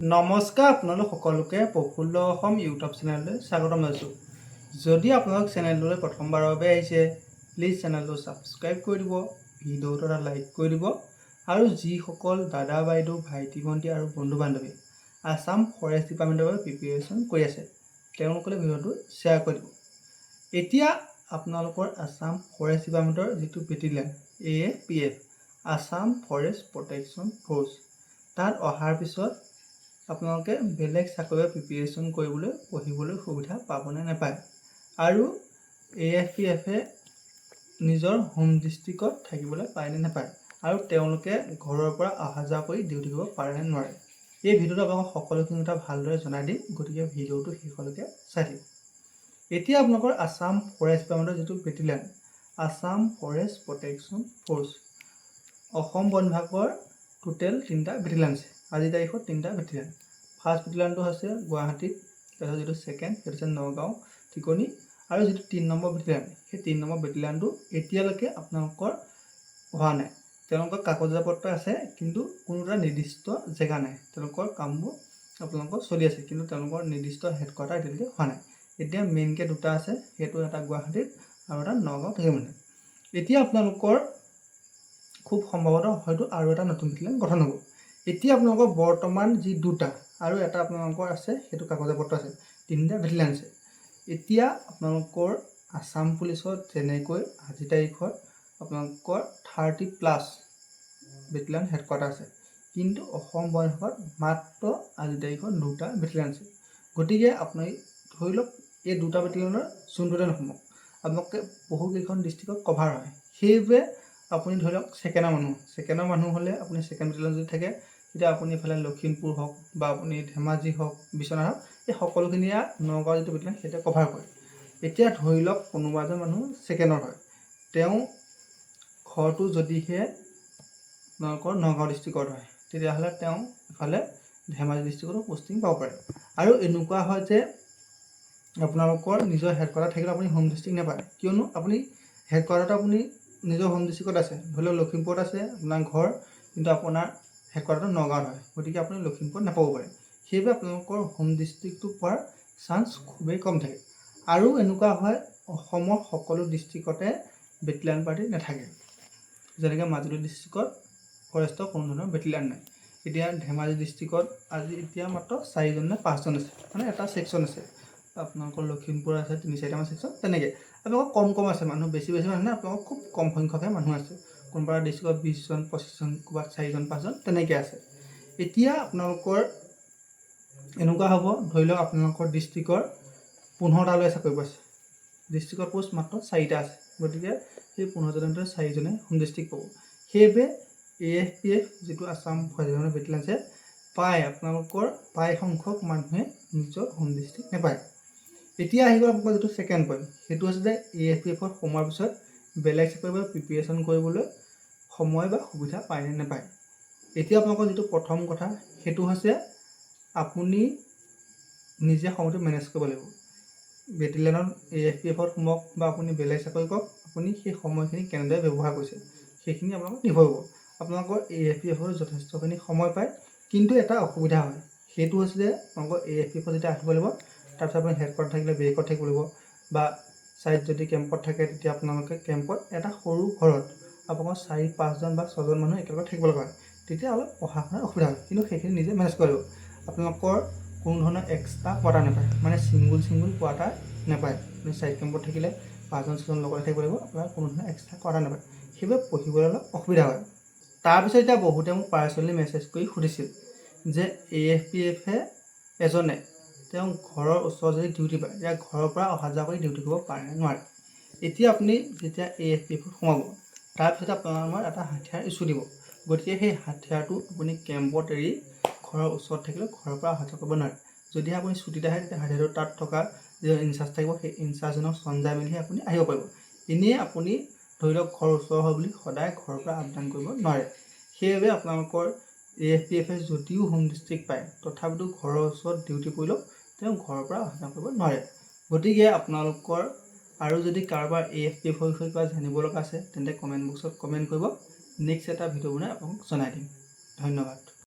নমস্কাৰ আপোনালোক সকলোকে প্ৰফুল্ল অসম ইউটিউব চেনেললৈ স্বাগতম জনাইছোঁ। যদি আপোনালোক চেনেলটোলৈ প্ৰথমবাৰৰ বাবে আহিছে প্লিজ চেনেলটো ছাবস্ক্ৰাইব কৰি দিব, ভিডিঅ'টো এটা লাইক কৰি দিব আৰু যিসকল দাদা বাইদেউ ভাইটি ভণ্টি আৰু বন্ধু বান্ধৱী আসাম ফৰেষ্ট ডিপাৰ্টমেণ্টৰ বাবে প্ৰিপেৰেশ্যন কৰি আছে তেওঁলোকলৈ ভিডিঅ'টো শ্বেয়াৰ কৰি দিব। এতিয়া আপোনালোকৰ আসাম ফৰেষ্ট ডিপাৰ্টমেণ্টৰ যিটো battalion AFPF Assam forest protection force তাত অহাৰ পিছত আপোনালোকে বেলেগ চাকৰি প্ৰিপেৰেশ্যন কৰিবলৈ পঢ়িবলৈ সুবিধা পাবনে নাপায় আৰু AFPFে নিজৰ হোম ডিষ্ট্ৰিক্টত থাকিবলৈ পায়নে নাপায় আৰু তেওঁলোকে ঘৰৰ পৰা অহা যোৱা কৰি ডিউটি কৰিব পাৰেনে নোৱাৰে। এই ভিডিঅ'টো আপোনালোকক সকলোখিনি কথা ভালদৰে জনাই দিম, গতিকে ভিডিঅ'টো শেষলৈকে চাই দিম। এতিয়া আপোনালোকৰ আসাম ফৰেষ্ট ডিপাৰ্টমেণ্টৰ যিটো battalion Assam forest protection force Assam বন বিভাগৰ টোটেল 3টা বেটেলিয়ান আছে। আজিৰ তাৰিখত 3টা বেটেলিয়ান। ফাৰ্ষ্ট বেটেলিয়ানটো আছে গুৱাহাটীত, তাৰপিছত যিটো ছেকেণ্ড সেইটো হৈছে নগাঁও ঠিকনি আৰু যিটো 3 নম্বৰ বেটেলিয়ান সেই 3 নম্বৰ বেটেলিয়ানটো এতিয়ালৈকে আপোনালোকৰ হোৱা নাই। তেওঁলোকৰ কাগজৰ পত্ৰ আছে কিন্তু কোনো এটা নিৰ্দিষ্ট জেগা নাই। তেওঁলোকৰ কামবোৰ আপোনালোকৰ চলি আছে কিন্তু তেওঁলোকৰ নিৰ্দিষ্ট হেডকোৱাৰ্টাৰ এতিয়ালৈকে হোৱা নাই। এতিয়া মেইনকৈ 2টা আছে, সেইটো এটা গুৱাহাটীত আৰু এটা নগাঁও থাকিব। মানে এতিয়া আপোনালোকৰ খুব সম্ভৱতঃ হয়তো আৰু এটা নতুন বেটেলিয়ান গঠন হ'ব। এতিয়া আপোনালোকৰ বৰ্তমান যি 2টা আৰু এটা আপোনালোকৰ আছে সেইটো কাগজৰ পত্ৰ আছে, 3টা বেটেলিয়ান আছে। এতিয়া আপোনালোকৰ আসাম পুলিচত যেনেকৈ আজিৰ তাৰিখত আপোনালোকৰ 30+ বেটেলিয়ান হেডকোৱাৰ্টাৰ আছে, কিন্তু অসম বন বিভাগত মাত্ৰ আজিৰ তাৰিখত 2টা বেটেলিয়ান আছে। গতিকে আপুনি ধৰি লওক এই 2টা বেটেলিয়ানৰ যোনটোতে নহওক আপোনালোকে বহুকেইখন ডিষ্ট্ৰিক্টত কভাৰ হয়। সেইবাবে আপুনি ধৰি লওক ছেকেণ্ডৰ মানুহ হ'লে আপুনি ছেকেণ্ড বেটেলিয়ান যদি থাকে তেতিয়া আপুনি এইফালে লখিমপুৰ হওক বা আপুনি ধেমাজি হওক বিশ্বনাথ হওক এই সকলোখিনিয়ে নগাঁও যিটো বেটেলিয়ান সেইটোৱে কভাৰ কৰে। এতিয়া ধৰি লওক কোনোবা এজন মানুহ ছেকেণ্ডৰ হয়, তেওঁ ঘৰটো যদিহে আপোনালোকৰ নগাঁও ডিষ্ট্ৰিক্টত হয় তেতিয়াহ'লে তেওঁ ইফালে ধেমাজি ডিষ্ট্ৰিক্টতো পষ্টিং পাব পাৰে। আৰু এনেকুৱা হয় যে আপোনালোকৰ নিজৰ হেডকোৱাৰ্টাৰ থাকিলেও আপুনি হোম ডিষ্ট্ৰিক্ট নাপায়, কিয়নো আপুনি হেডকোৱাৰ্টাৰটো আপুনি নিজৰ হোম ডিষ্ট্ৰিক্টত আছে। ধৰি লওক লখিমপুৰত আছে আপোনাৰ ঘৰ, কিন্তু আপোনাৰ হেডকোৱাৰ্টাৰটো নগাঁৱত হয়, গতিকে আপুনি লখিমপুৰত নাপাব পাৰে। সেইবাবে আপোনালোকৰ হোম ডিষ্ট্ৰিক্টটো পোৱাৰ চান্স খুবেই কম থাকে। আৰু এনেকুৱা হয় অসমৰ সকলো ডিষ্ট্ৰিক্টতে বেটেলিয়ান পাৰ্টি নাথাকে। যেনেকৈ মাজুলী ডিষ্ট্ৰিক্টত ফৰেষ্টৰ কোনো ধৰণৰ বেটেলিয়ান নাই। এতিয়া ধেমাজি ডিষ্ট্ৰিক্টত এতিয়া মাত্ৰ 4জন নে 5জন আছে, মানে এটা ছেকশ্যন আছে। আপোনালোকৰ লখিমপুৰ আছে 3-4টামান ছেকশ্যন, তেনেকৈ আপোনালোকৰ কম আছে মানুহ, বেছি মানুহ নাই, আপোনালোকৰ খুব কম সংখ্যকহে মানুহ আছে। কোনোবা ডিষ্ট্ৰিক্টত 20জন 25জন, ক'ৰবাত 4জন 5জন তেনেকৈ আছে। এতিয়া আপোনালোকৰ এনেকুৱা হ'ব, ধৰি লওক আপোনালোকৰ ডিষ্ট্ৰিক্টৰ 15টালৈ চাকৰি পাইছে, ডিষ্ট্ৰিক্টৰ পোষ্ট মাত্ৰ 4টা আছে, গতিকে সেই 15জনৰ ভিতৰত 4জনে হোম ডিষ্ট্ৰিক্ট পাব। সেইবাবে AFPF যিটো আসাম ফৰেষ্ট বেটেলিয়ান আছে আপোনালোকৰ প্ৰায় সংখ্যক মানুহে নিজৰ হোম ডিষ্ট্ৰিক্ট নাপায়। এতিয়া আহি গ'ল আপোনালোকৰ যিটো ছেকেণ্ড পইণ্ট, সেইটো হৈছে যে AFPFত সোমোৱাৰ পিছত বেলেগ চাকৰিৰ বাবে প্ৰিপেৰেশ্যন কৰিবলৈ সময় বা সুবিধা পায়নে নাপায়। এতিয়া আপোনালোকৰ যিটো প্ৰথম কথা সেইটো হৈছে আপুনি নিজে সময়টো মেনেজ কৰিব লাগিব। বেটেলিয়ানত AFPFত সোমাওক বা আপুনি বেলেগ চাকৰি কৰক, আপুনি সেই সময়খিনি কেনেদৰে ব্যৱহাৰ কৰিছে সেইখিনি আপোনালোকক নিৰ্ভৰ কৰিব। আপোনালোকৰ AFPFত যথেষ্টখিনি সময় পায়, কিন্তু এটা অসুবিধা হয়, সেইটো হৈছে যে আপোনালোকৰ AFPFত যেতিয়া আহিব লাগিব তাৰপিছত আপুনি হেডকোৱাৰ্টাৰ থাকিলে বেৰেকত থাকিব লাগিব, বা ছাইড যদি কেম্পত থাকে তেতিয়া আপোনালোকে কেম্পত এটা সৰু ঘৰত আপোনালোকৰ 4-5জন বা 6জন মানুহ একেলগে থাকিব লগা হয়। তেতিয়া অলপ পঢ়া শুনাৰ অসুবিধা হয়, কিন্তু সেইখিনি নিজে মেনেজ কৰিব লাগিব। আপোনালোকৰ কোনো ধৰণৰ এক্সট্ৰা কোৱাৰ্টাৰ নাপায়, মানে ছিংগুল কোৱাৰ্টাৰ নাপায়। আপুনি ছাইড কেম্পত থাকিলে 5জন-6জন লগতে থাকিব লাগিব, আপোনাৰ কোনো ধৰণৰ এক্সট্ৰা কোৱাৰ্টাৰ নাপায়। সেইবাবে পঢ়িবলৈ অলপ অসুবিধা হয়। তাৰপিছত এতিয়া বহুতে মোক পাৰ্চনেলি মেছেজ কৰি সুধিছিল যে AFPFে এজনে তেওঁ ঘৰৰ ওচৰত যদি ডিউটি পায় তেতিয়া ঘৰৰ পৰা অহা যোৱা কৰি ডিউটি কৰিব পাৰে নে নোৱাৰে। এতিয়া আপুনি যেতিয়া AFPFত সোমাব তাৰপিছত আপোনাৰ এটা হাথিয়াৰ ইছ্যু দিব, গতিকে সেই হাথিয়াৰটো আপুনি কেম্পত এৰি ঘৰৰ ওচৰত থাকিলেও ঘৰৰ পৰা অহা যোৱা কৰিব নোৱাৰে। যদিহে আপুনি ছুটীত আহে তেতিয়া হাথিয়াৰটো তাত থকা যিজন ইনচাৰ্জ থাকিব সেই ইনচাৰ্জজনক চঞ্জাই মেলিহে আপুনি আহিব পাৰিব। এনেই আপুনি ধৰি লওক ঘৰৰ ওচৰ হয় বুলি সদায় ঘৰৰ পৰা আপ ডাউন কৰিব নোৱাৰে। সেইবাবে আপোনালোকৰ AFPFে যদিও হোম ডিষ্ট্ৰিক্ট পায় তথাপিতো ঘৰৰ ওচৰত ডিউটি কৰিলেও তেওঁ ঘৰৰ পৰা অহা যোৱা কৰিব নোৱাৰে। গতিকে আপোনালোকৰ আৰু যদি কাৰোবাৰ AFPFৰ বিষয়ে কিবা জানিব লগা আছে তেন্তে কমেণ্ট বক্সত কমেণ্ট কৰিব, নেক্সট এটা ভিডিঅ' বনাই আপোনাক জনাই দিম। ধন্যবাদ।